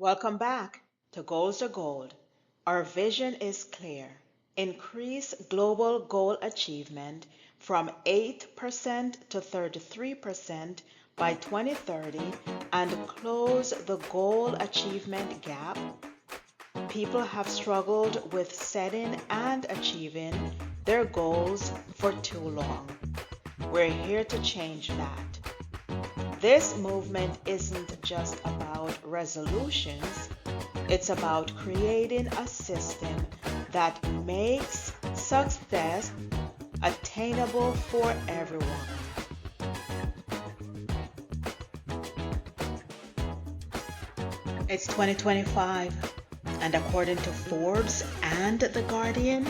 Welcome back to Goals are Gold. Our vision is clear. Increase global goal achievement from 8% to 33% by 2030 and close the goal achievement gap. People have struggled with setting and achieving their goals for too long. We're here to change that. This movement isn't just about resolutions, it's about creating a system that makes success attainable for everyone. It's 2025, and according to Forbes and The Guardian,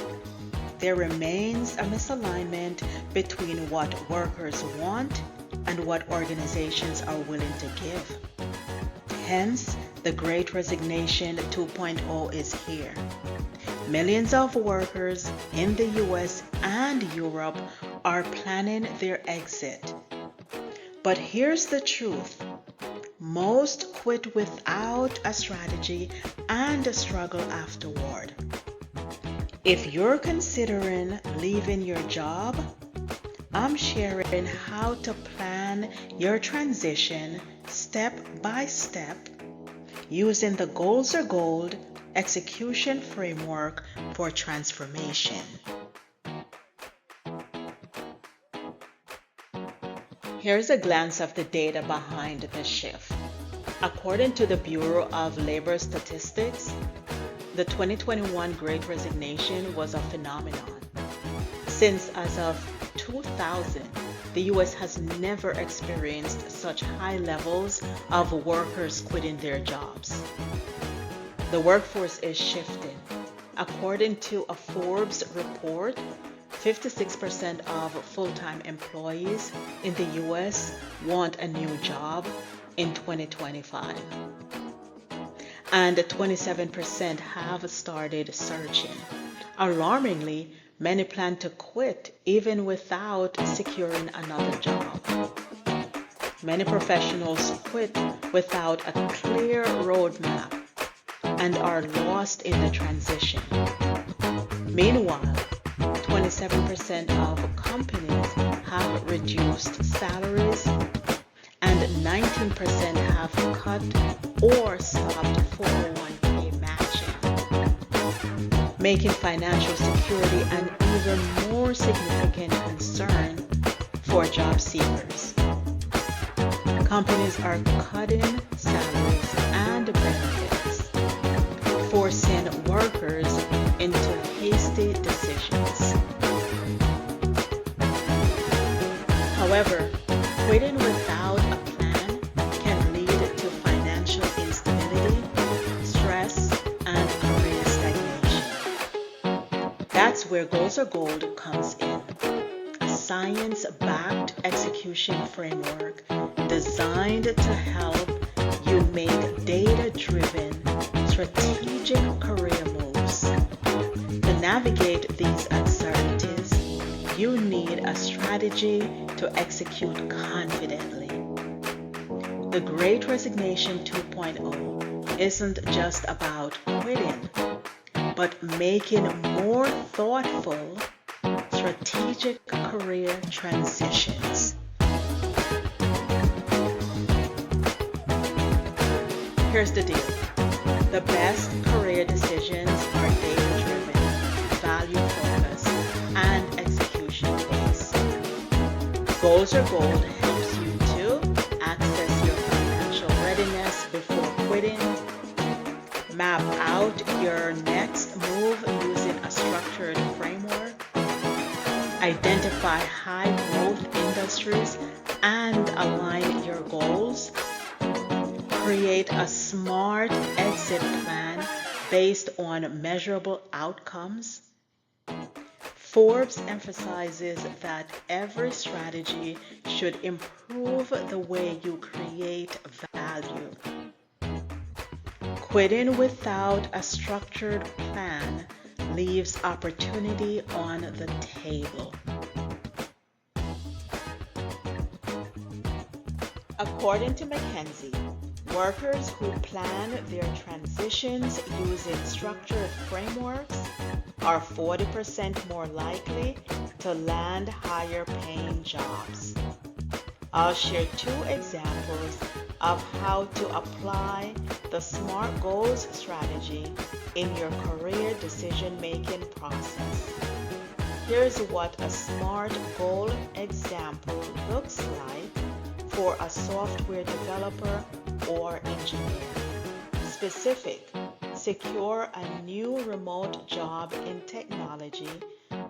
there remains a misalignment between what workers want and what organizations are willing to give. Hence, the Great Resignation 2.0 is here. Millions of workers in the US and Europe are planning their exit. But here's the truth. Most quit without a strategy and struggle afterward. If you're considering leaving your job, I'm sharing how to plan your transition step by step using the Goals are Gold execution framework for transformation. Here's a glance of the data behind the shift. According to the Bureau of Labor Statistics, the 2021 Great Resignation was a phenomenon. Since as of 2000, the US has never experienced such high levels of workers quitting their jobs. The workforce is shifting. According to a Forbes report, 56% of full-time employees in the US want a new job in 2025. And 27% have started searching. Alarmingly, many plan to quit even without securing another job. Many professionals quit without a clear roadmap and are lost in the transition. Meanwhile, 27% of companies have reduced salaries and 19% have cut or stopped 401k matching, making financial security an even more significant concern for job seekers. Companies are cutting salaries and benefits, forcing workers into hasty decisions. However, quitting without a plan can lead to financial instability, stress, and career stagnation. That's where Goals are Gold comes in. A science-backed execution framework designed to help you make data-driven, strategic career moves. To navigate these uncertainties, you need a strategy to execute confidently. The Great Resignation 2.0 isn't just about quitting, but making more thoughtful, strategic career transitions. Here's the deal. The best career decisions are data-driven, value-focused, and execution-based. Goals are Gold helps you to access your financial readiness before quitting, map out your next move using a structured framework, identify high-growth industries and align your goals, create a smart exit plan based on measurable outcomes. Forbes emphasizes that every strategy should improve the way you create value. Quitting without a structured plan leaves opportunity on the table. According to McKinsey, Workers who plan their transitions using structured frameworks are 40% more likely to land higher paying jobs. I'll share 2 examples of how to apply the SMART goals strategy in your career decision-making process. Here's what a SMART goal example looks like for a software developer or engineer. Specific: secure a new remote job in technology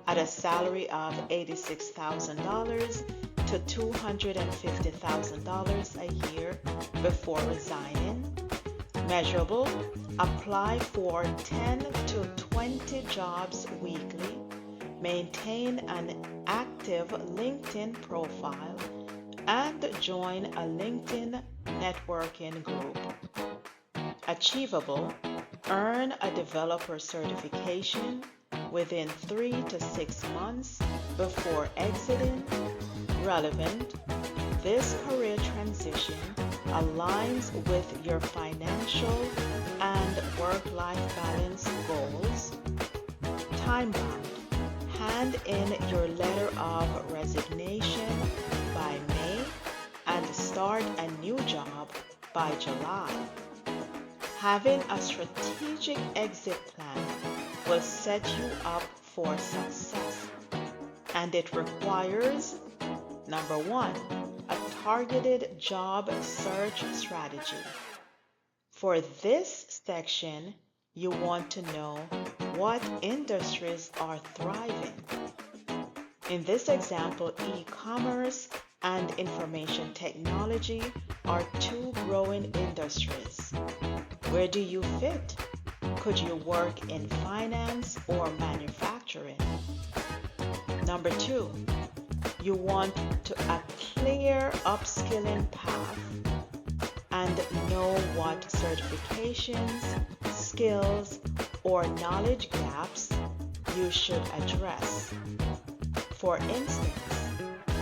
at a salary of $86,000 to $250,000 a year before resigning. Measurable: apply for 10 to 20 jobs weekly. Maintain an active LinkedIn profile and join a LinkedIn networking group. Achievable: earn a developer certification within 3 to 6 months before exiting. Relevant: this career transition aligns with your financial and work-life balance goals. Time-bound: hand in your letter of resignation by May and start a new job by July. Having a strategic exit plan will set you up for success, and it requires: number 1, a targeted job search strategy. For this section, you want to know what industries are thriving. In this example, e-commerce and information technology are 2 growing industries. Where do you fit? Could you work in finance or manufacturing? Number 2, you want a clear upskilling path and know what certifications, skills, or knowledge gaps you should address. For instance,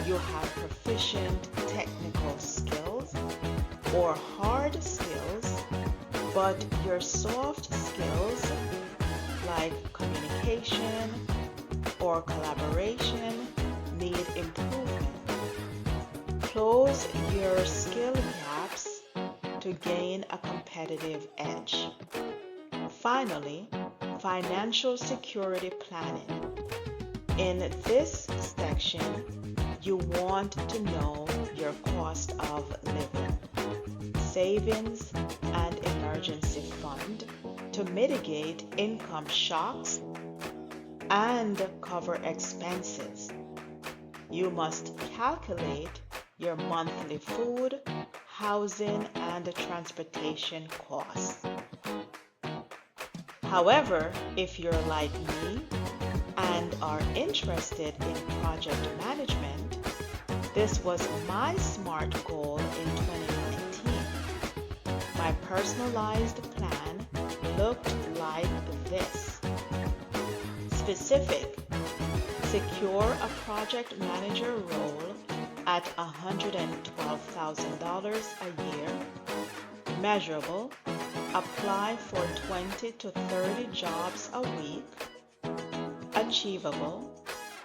you have proficient technical skills or hard skills, but your soft skills like communication or collaboration need improvement. Close your skill gaps to gain a competitive edge. Finally, financial security planning. In this section, you want to know your cost of living, savings, and emergency fund to mitigate income shocks and cover expenses. You must calculate your monthly food, housing, and transportation costs. However, if you're like me and are interested in project management, this was my SMART goal in 2019. My personalized plan looked like this. Specific: secure a project manager role at $112,000 a year. Measurable: apply for 20 to 30 jobs a week. Achievable: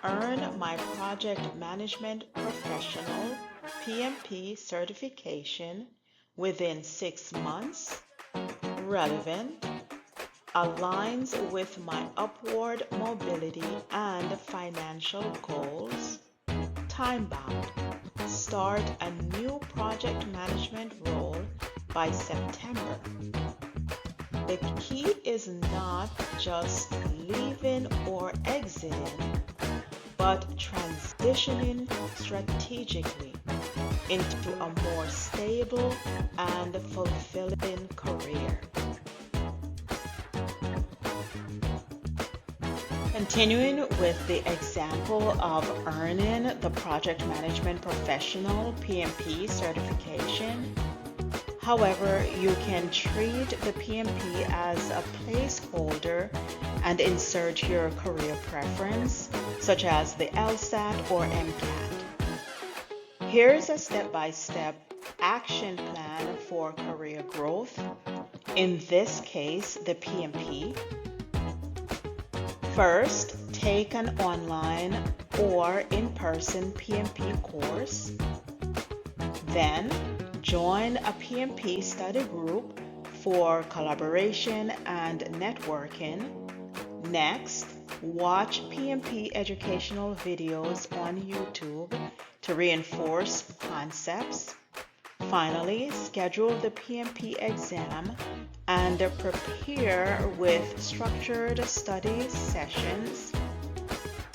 earn my project management professional PMP certification within 6 months. Relevant: aligns with my upward mobility and financial goals. Time-bound: start a new project management role by September. The key is not just leaving or exiting, but transitioning strategically into a more stable and fulfilling career. Continuing with the example of earning the Project Management Professional PMP certification. However, you can treat the PMP as a placeholder and insert your career preference, such as the LSAT or MCAT. Here's a step-by-step action plan for career growth, in this case, the PMP. First, take an online or in-person PMP course. Then, join a PMP study group for collaboration and networking. Next, watch PMP educational videos on YouTube to reinforce concepts. Finally, schedule the PMP exam and prepare with structured study sessions.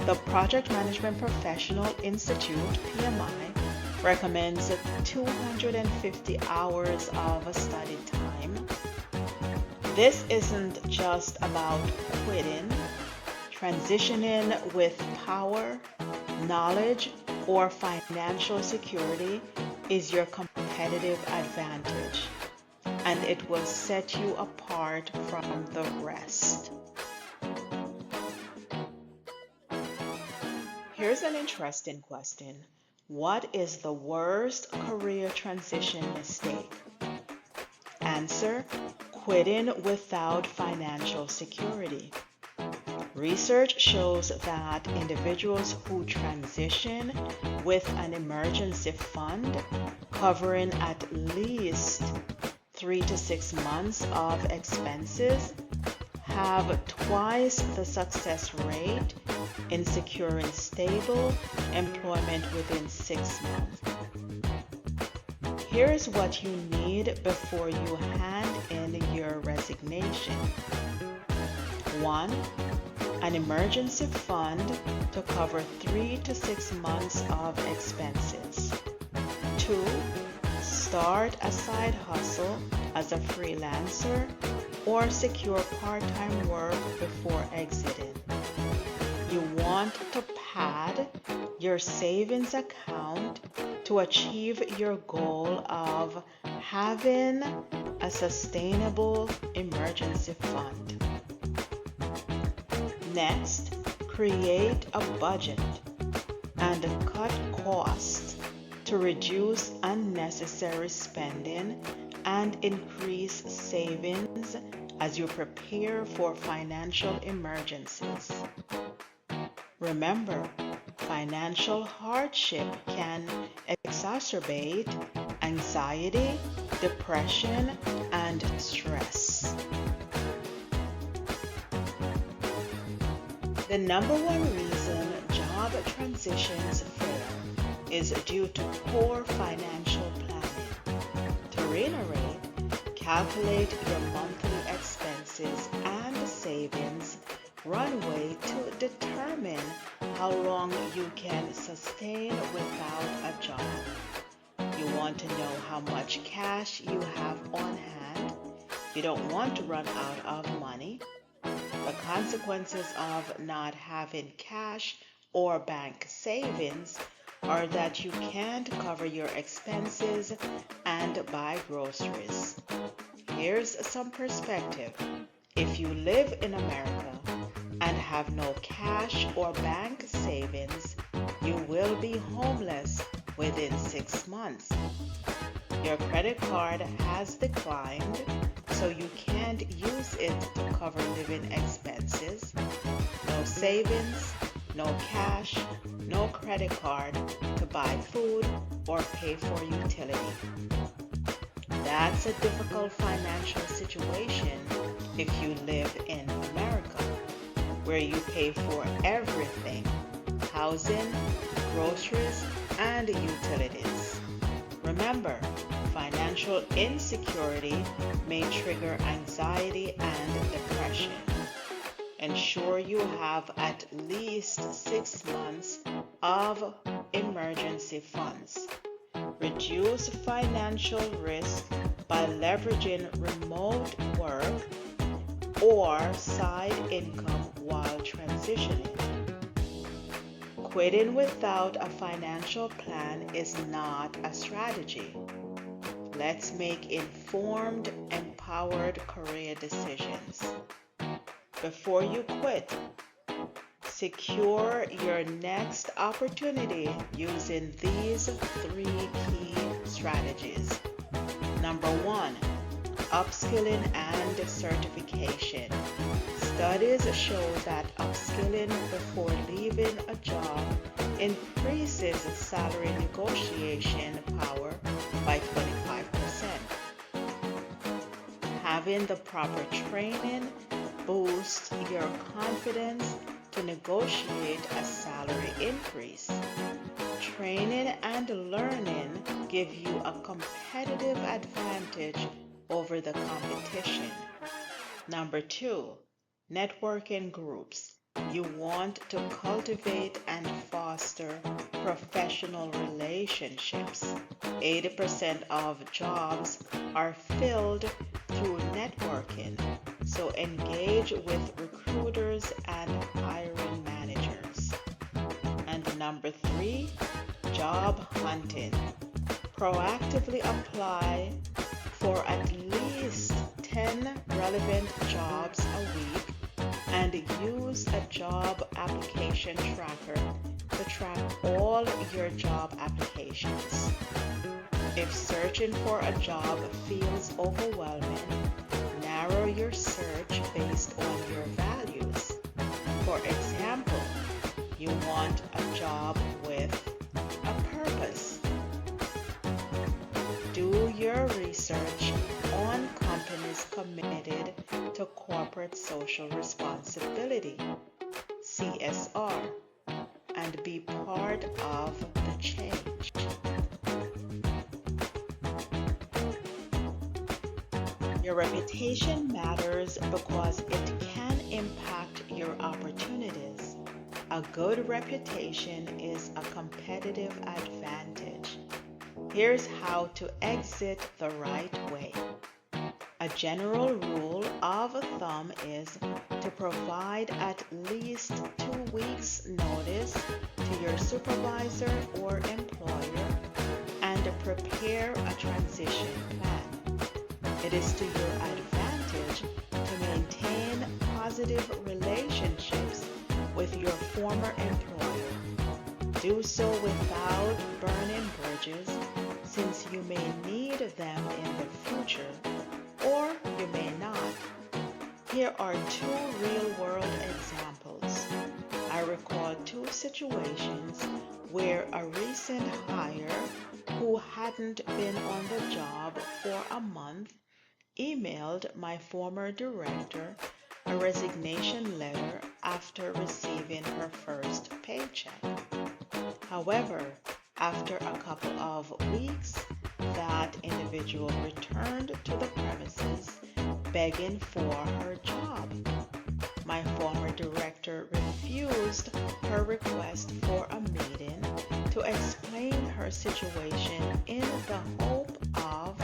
The Project Management Professional Institute, PMI, recommends 250 hours of study time. This isn't just about quitting. Transitioning with power, knowledge, or financial security is your competitive advantage, and it will set you apart from the rest. Here's an interesting question. What is the worst career transition mistake? Answer: quitting without financial security. Research shows that individuals who transition with an emergency fund covering at least 3 to 6 months of expenses have twice the success rate in securing stable employment within 6 months. Here's what you need before you hand in your resignation. 1. An emergency fund to cover 3 to 6 months of expenses. 2. Start a side hustle as a freelancer or secure part-time work before exiting. You want to pad your savings account to achieve your goal of having a sustainable emergency fund. Next, create a budget and cut costs to reduce unnecessary spending and increase savings as you prepare for financial emergencies. Remember, financial hardship can exacerbate anxiety, depression, and stress. The number one reason job transitions fail is due to poor financial planning. To reiterate, calculate your monthly expenses and savings runway to determine how long you can sustain without a job. You want to know how much cash you have on hand. You don't want to run out of money. The consequences of not having cash or bank savings are that you can't cover your expenses and buy groceries. Here's some perspective. If you live in America and have no cash or bank savings, you will be homeless within 6 months. Your credit card has declined, so you can't use it to cover living expenses. No savings, no cash, no credit card to buy food or pay for utility. That's a difficult financial situation if you live in America, where you pay for everything: housing, groceries, and utilities. Remember, financial insecurity may trigger anxiety and depression. Ensure you have at least 6 months of emergency funds. Reduce financial risk by leveraging remote work or side income while transitioning. Quitting without a financial plan is not a strategy. Let's make informed, empowered career decisions. Before you quit, secure your next opportunity using these 3 key strategies. Number one, upskilling and certification. Studies show that upskilling before leaving a job increases salary negotiation power by 25%. Having the proper training boosts your confidence to negotiate a salary increase. Training and learning give you a competitive advantage over the competition. Number two, networking groups. You want to cultivate and foster professional relationships. 80% of jobs are filled through networking, so engage with recruiters and hiring managers. And number three, job hunting. Proactively apply for at least 10 relevant jobs a week and use a job application tracker to track all your job applications. If searching for a job feels overwhelming, narrow your search based on your values. For example, you want a job with a purpose. Do your research on companies committed to corporate social responsibility, CSR, and be part of the change. Your reputation matters because it can impact your opportunities. A good reputation is a competitive advantage. Here's how to exit the right way. A general rule of thumb is to provide at least 2 weeks' notice to your supervisor or employer and prepare a transition plan. It is to your advantage to maintain positive relationships with your former employer. Do so without burning bridges, since you may need them in the future, or you may not. Here are 2 real-world examples. I recall 2 situations where a recent hire who hadn't been on the job for a month emailed my former director a resignation letter after receiving her first paycheck. However, after a couple of weeks, that individual returned to the premises begging for her job. My former director refused her request for a meeting to explain her situation in the hope of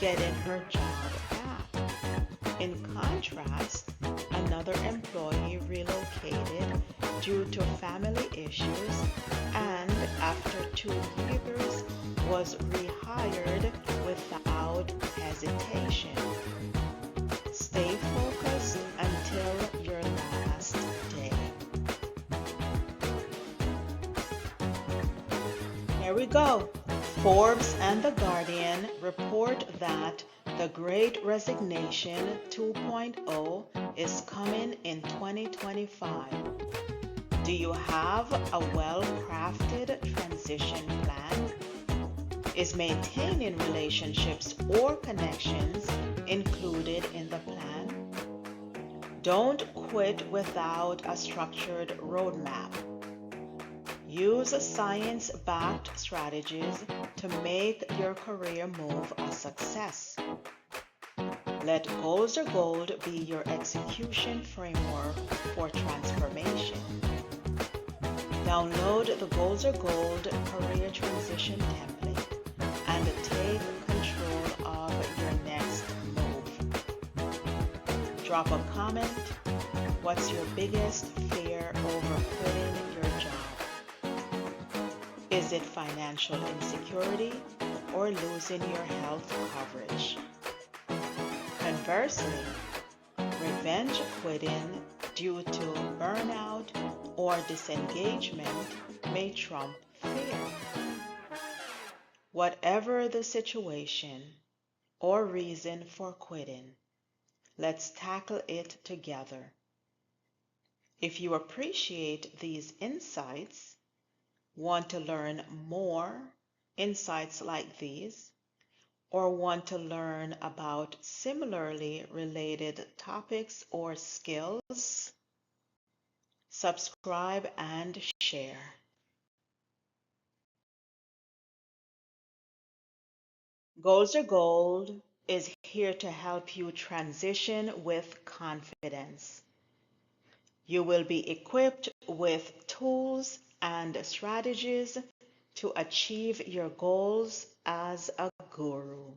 getting her job back. In contrast, another employee relocated due to family issues and after 2 years was rehired without hesitation. Stay focused until your last day. Here we go. Forbes and The Guardian report that the Great Resignation 2.0 is coming in 2025. Do you have a well-crafted transition plan? Is maintaining relationships or connections included in the plan? Don't quit without a structured roadmap. Use science-backed strategies to make your career move a success. Let Goals Are Gold be your execution framework for transformation. Download the Goals Are Gold Career Transition Template and take control of your next move. Drop a comment. What's your biggest fear over quitting your job? Is it financial insecurity or losing your health coverage? Conversely, revenge quitting due to burnout or disengagement may trump fear. Whatever the situation or reason for quitting, let's tackle it together. If you appreciate these insights, want to learn more insights like these, or want to learn about similarly related topics or skills, subscribe and share. Goals Are Gold is here to help you transition with confidence. You will be equipped with tools and strategies to achieve your goals as a guru.